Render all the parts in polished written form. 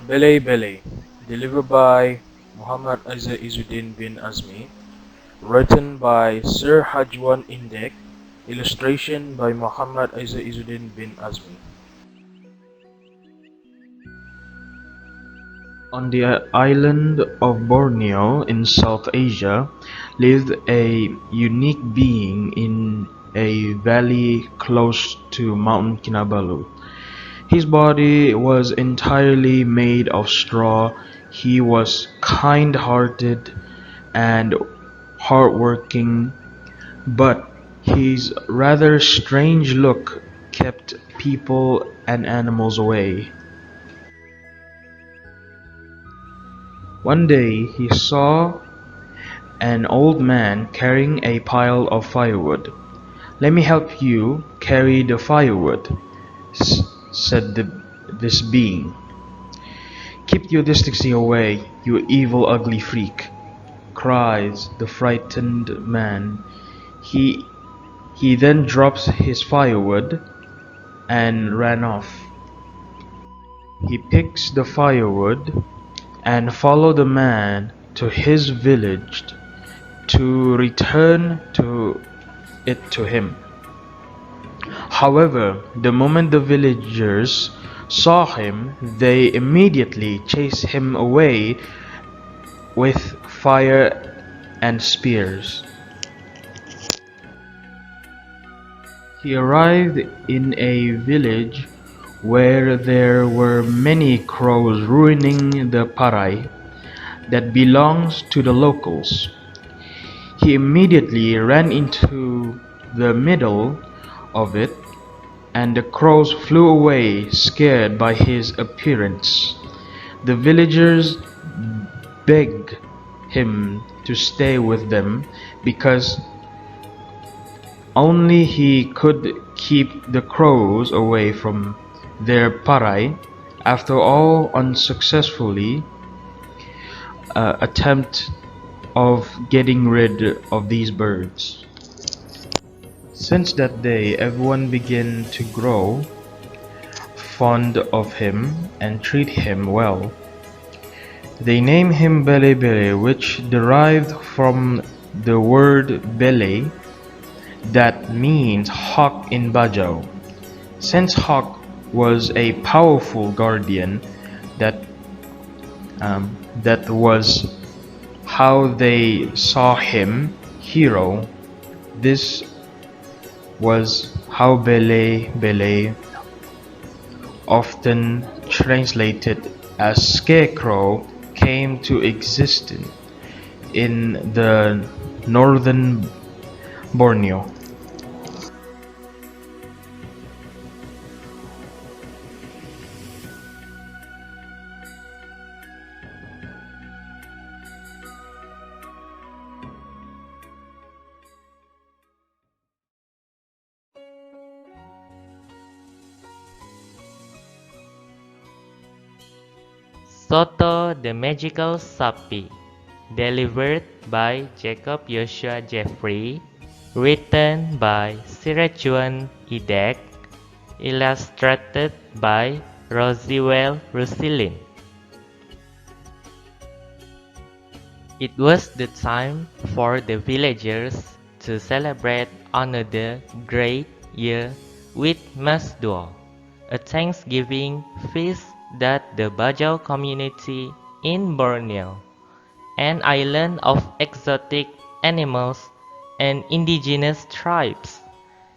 Bele Bele, delivered by Muhammad Azza Izzuddin bin Azmi, written by Sir Hajwan Indek, illustration by Muhammad Azza Izzuddin bin Azmi. On the island of Borneo in South Asia lived a unique being in a valley close to Mount Kinabalu. His body was entirely made of straw. He was kind-hearted and hardworking, but his rather strange look kept people and animals away. One day he saw an old man carrying a pile of firewood. "Let me help you carry the firewood," said this being. "Keep your distance away, you evil ugly freak," cries the frightened man. He, he then drops his firewood and ran off. He picks the firewood and follow the man to his village to return it to him. However, the moment the villagers saw him, they immediately chased him away with fire and spears. He arrived in a village where there were many crows ruining the parai that belongs to the locals. He immediately ran into the middle of it, and the crows flew away, scared by his appearance. The villagers begged him to stay with them because only he could keep the crows away from their parai. After all unsuccessfully attempt of getting rid of these birds. Since that day, everyone began to grow fond of him and treat him well. They named him Bele Bele, which derived from the word Bele, that means hawk in Bajau. Since hawk was a powerful guardian, that that was how they saw him, hero. This was how Bele Bele, often translated as scarecrow, came to existence in the northern Borneo. Soto the Magical Sapi, delivered by Jacob Joshua Jeffrey, written by Sirajuan Idek, illustrated by Rosiwell Rusilin. It was the time for the villagers to celebrate another great year with Masdua, a Thanksgiving feast that the Bajau community in Borneo, an island of exotic animals and indigenous tribes,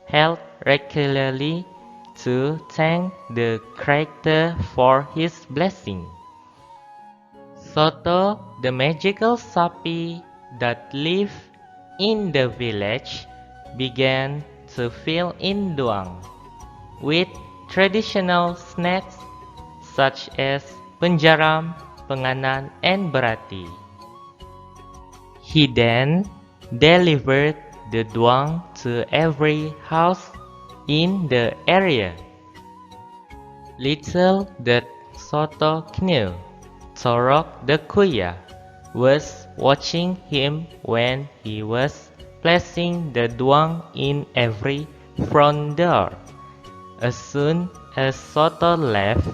held regularly to thank the Creator for his blessing. Soto, the magical sapi that lived in the village, began to fill in Duang with traditional snacks such as penjaram, penganan, and berati. He then delivered the duang to every house in the area. Little did Soto knew, Torok the Kuya was watching him when he was placing the duang in every front door. As soon As Soto left,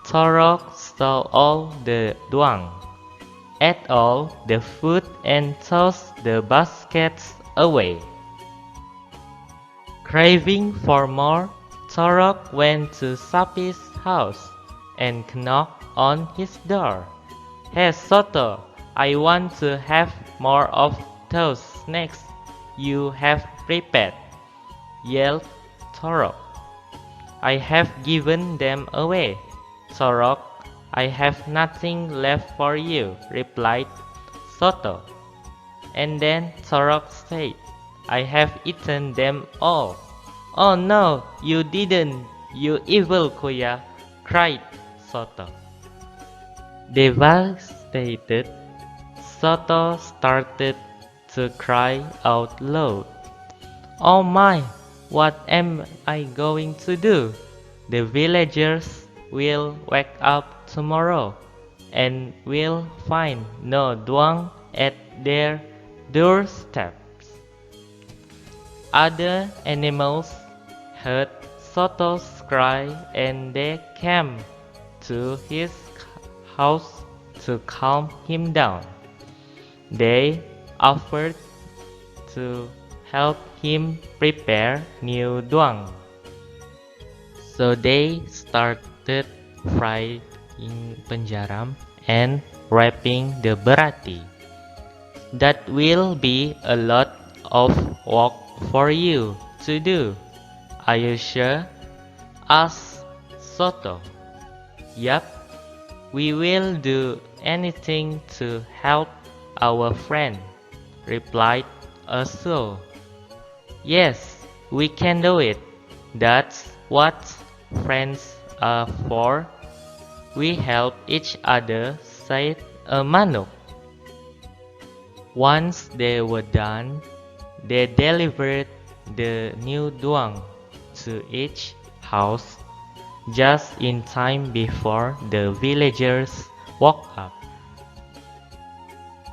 Torok stole all the duang, ate all the food and tossed the baskets away. Craving for more, Torok went to Sapi's house and knocked on his door. Hey Soto, I want to have more of those snacks you have prepared, yelled Torok. I have given them away. Torok, I have nothing left for you, replied Soto. And then Torok said, I have eaten them all. Oh no, you didn't, you evil Kuya, cried Soto. Devastated, Soto started to cry out loud. Oh my, what am I going to do? The villagers will wake up tomorrow and will find no duang at their doorsteps. Other animals heard Soto's cry and they came to his house to calm him down. They offered to help him prepare new duang. So they started frying penjaram and wrapping the berati. That will be a lot of work for you to do. Are you sure? Asked Soto. Yup, we will do anything to help our friend, replied Usul. Yes, we can do it. That's what friends are for. We help each other, said a manuk. Once they were done, they delivered the new duang to each house just in time before the villagers woke up.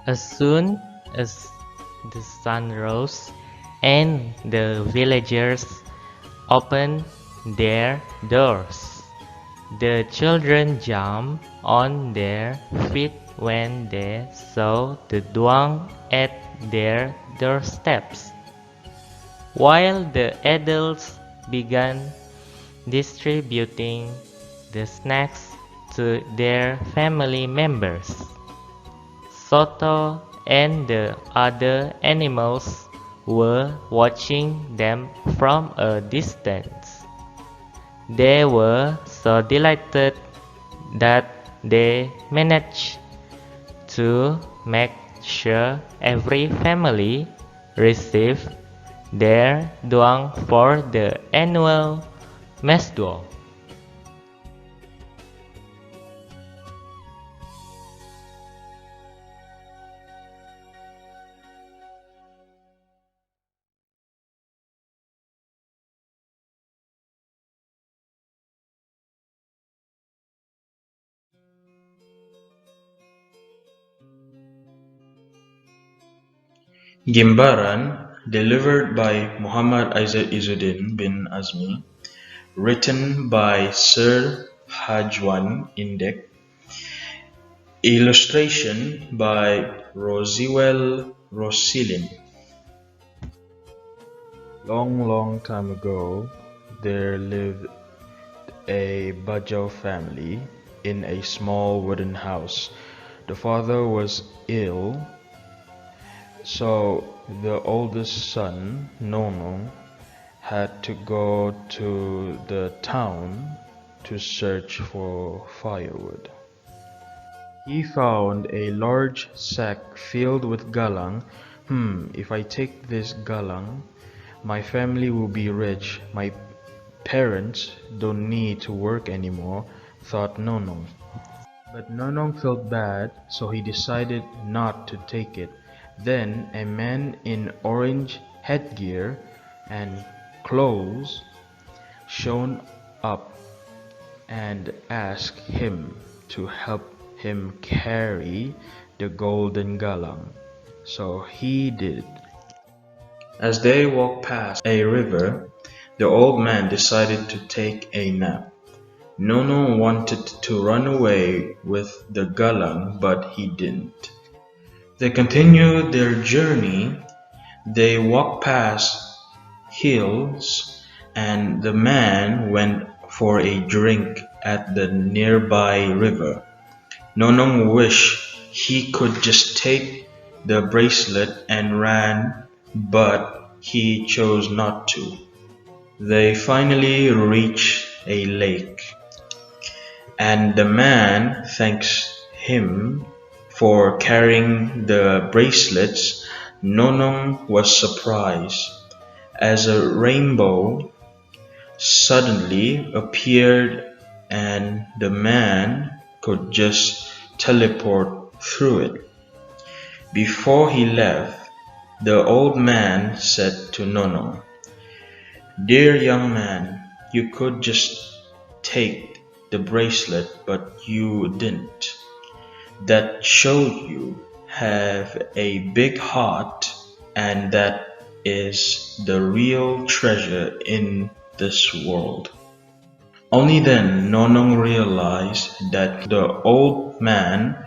As soon as the sun rose and the villagers opened their doors, the children jumped on their feet when they saw the duang at their doorsteps, while the adults began distributing the snacks to their family members. Soto and the other animals were watching them from a distance. They were so delighted that they managed to make sure every family received their duang for the annual mesdual. Gimbaran, delivered by Muhammad Izzuddin bin Azmi, written by Sir Hajwan Indek, illustration by Rosiwell Rosilin. Long, long time ago, there lived a Bajau family in a small wooden house. The father was ill, so the oldest son, Nono, had to go to the town to search for firewood. He found a large sack filled with galang. If I take this galang, my family will be rich. My parents don't need to work anymore, thought Nonong. But Nonong felt bad, so he decided not to take it. Then a man in orange headgear and clothes shone up and asked him to help him carry the golden galang. So he did. As they walked past a river, The old man decided to take a nap. Nono wanted to run away with the galang, but he didn't. They continued their journey. They walked past hills, and the man went for a drink at the nearby river. Nonong wished he could just take the bracelet and ran, but he chose not to. They finally reached a lake, and the man thanks him for carrying the bracelets. Nonong was surprised as a rainbow suddenly appeared and the man could just teleport through it. Before he left, the old man said to Nonong, "Dear young man, you could just take the bracelet, but you didn't. That showed you have a big heart, and that is the real treasure in this world." Only then Nonong realized that the old man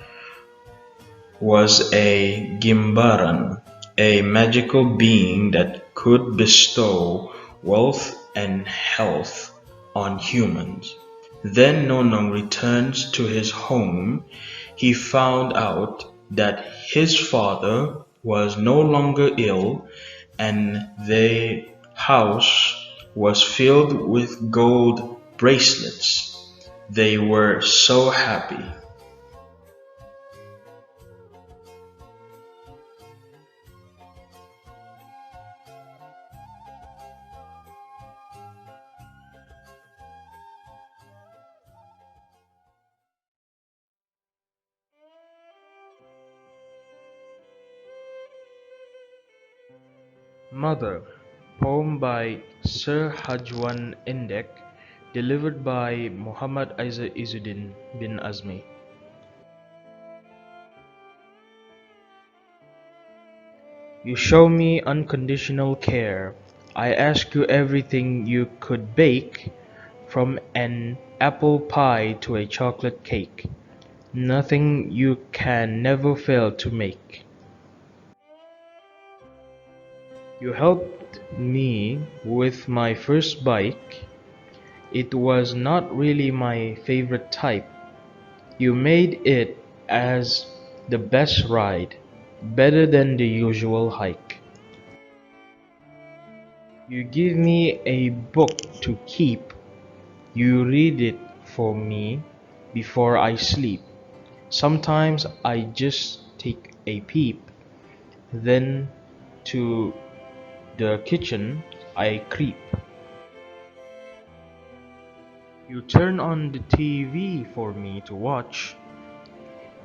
was a Gimbaran, a magical being that could bestow wealth and health on humans. Then Nonong returns to his home. He found out that his father was no longer ill and the house was filled with gold bracelets. They were so happy. Mother, poem by Sir Hajwan Indek, delivered by Muhammad Izzuddin bin Azmi. You show me unconditional care. I ask you everything you could bake, from an apple pie to a chocolate cake. Nothing you can never fail to make. You helped me with my first bike. It was not really my favorite type. You made it as the best ride, better than the usual hike. You give me a book to keep. You read it for me before I sleep. Sometimes I just take a peep. Then to the kitchen I creep. You turn on the TV for me to watch.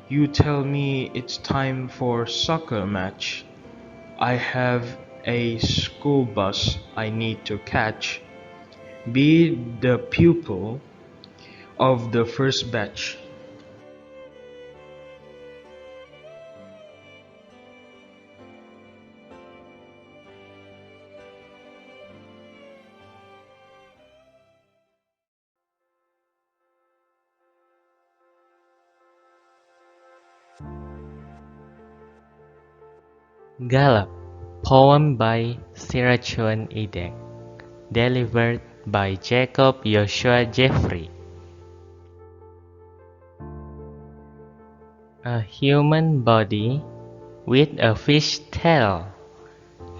You tell me it's time for soccer match. I have a school bus I need to catch. Be the pupil of the first batch. Gallup, poem by Sirachun Idek, delivered by Jacob Joshua Jeffrey. A human body with a fish tail.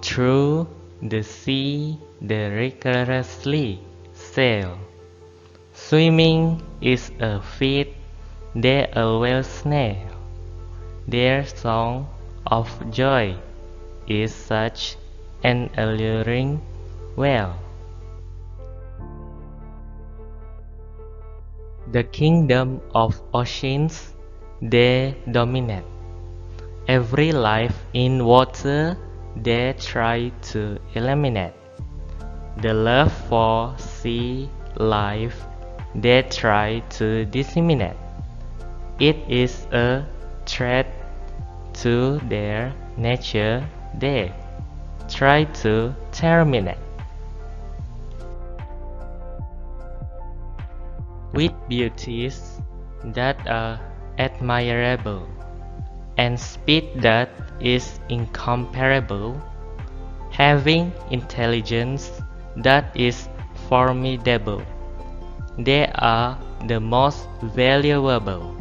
Through the sea they rigorously sail. Swimming is a feat they always nail. Their song of joy is such an alluring wail. The kingdom of oceans they dominate. Every life in water they try to eliminate. The love for sea life they try to disseminate. It is a threat to their nature they try to terminate. with beauties that are admirable, and speed that is incomparable, having intelligence that is formidable. They are the most valuable.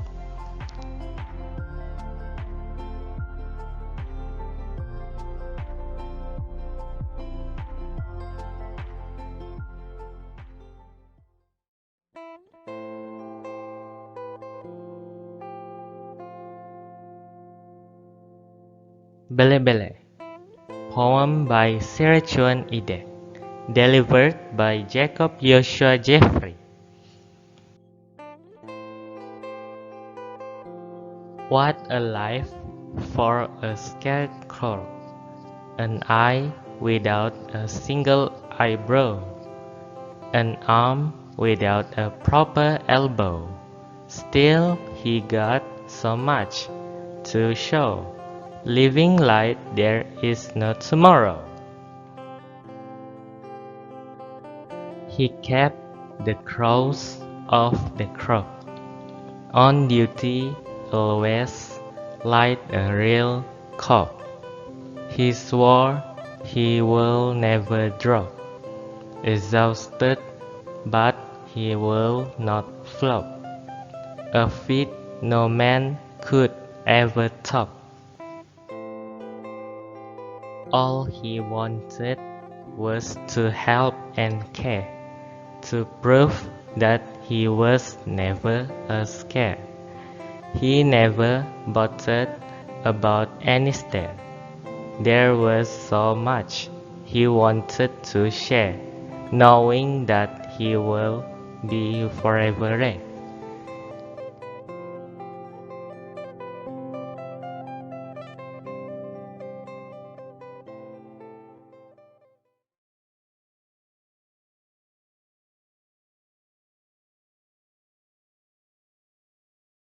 Bele Bele, poem by Sirachuan Ide, delivered by Jacob Joshua Jeffrey. What a life for a scarecrow, an eye without a single eyebrow, an arm without a proper elbow. Still he got so much to show, living like there is no tomorrow. He kept the crows off the crop, on duty always like a real cop. He swore he will never drop, exhausted, but he will not flop, a feat no man could ever top. All he wanted was to help and care, to prove that he was never a scare. He never bothered about any stare. There was so much he wanted to share, knowing that he will be forever rare.